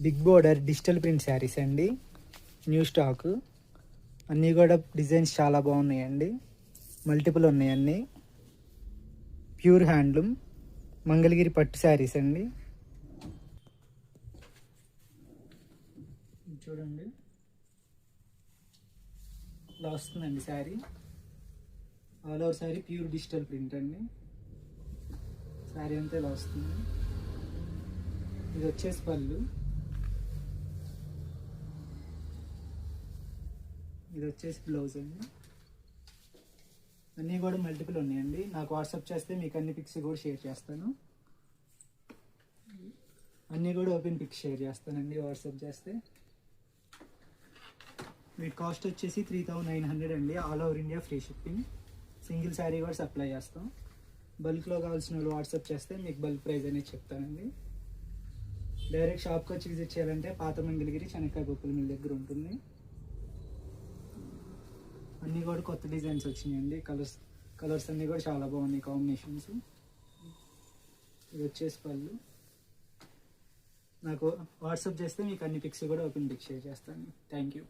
Big border digital print saris అండి, new stock. అన్నీ కూడా డిజైన్స్ చాలా బాగున్నాయండి, మల్టిపుల్ ఉన్నాయి అన్నీ. ప్యూర్ హ్యాండ్లూమ్ మంగళగిరి పట్టు శారీస్ అండి. చూడండి ఇలా వస్తుందండి sari. All over sari pure digital print అండి. శారీ అంతా ఇలా వస్తుంది. ఇది వచ్చేసి పళ్ళు, ఇది వచ్చేసి బ్లౌజ్ అండి. అన్నీ కూడా మల్టిపుల్ ఉన్నాయండి. నాకు వాట్సాప్ చేస్తే మీకు అన్ని పిక్స్ కూడా షేర్ చేస్తాను. అన్నీ కూడా ఓపెన్ పిక్స్ షేర్ చేస్తానండి వాట్సాప్ చేస్తే. వీటి కాస్ట్ వచ్చేసి 3900 అండి. All over India free shipping. Single sari కూడా సప్లై చేస్తాం. బల్క్లో కావాల్సిన వాళ్ళు వాట్సాప్ చేస్తే మీకు బల్క్ ప్రైస్ అనేది చెప్తానండి. డైరెక్ట్ షాప్కి వచ్చి విజిట్ చేయాలంటే పాత మంగళగిరి చెనక్కాయ పప్పుల మిల్ దగ్గర ఉంటుంది. అన్నీ కూడా కొత్త డిజైన్స్ వచ్చినాయండి. కలర్స్ అన్నీ కూడా చాలా బాగున్నాయి కాంబినేషన్స్. ఇది వచ్చేసి పళ్ళు. నాకు వాట్సాప్ చేస్తే మీకు అన్ని పిక్స్ కూడా ఓపెన్ పిక్స్ షేర్ చేస్తాను. Thank you.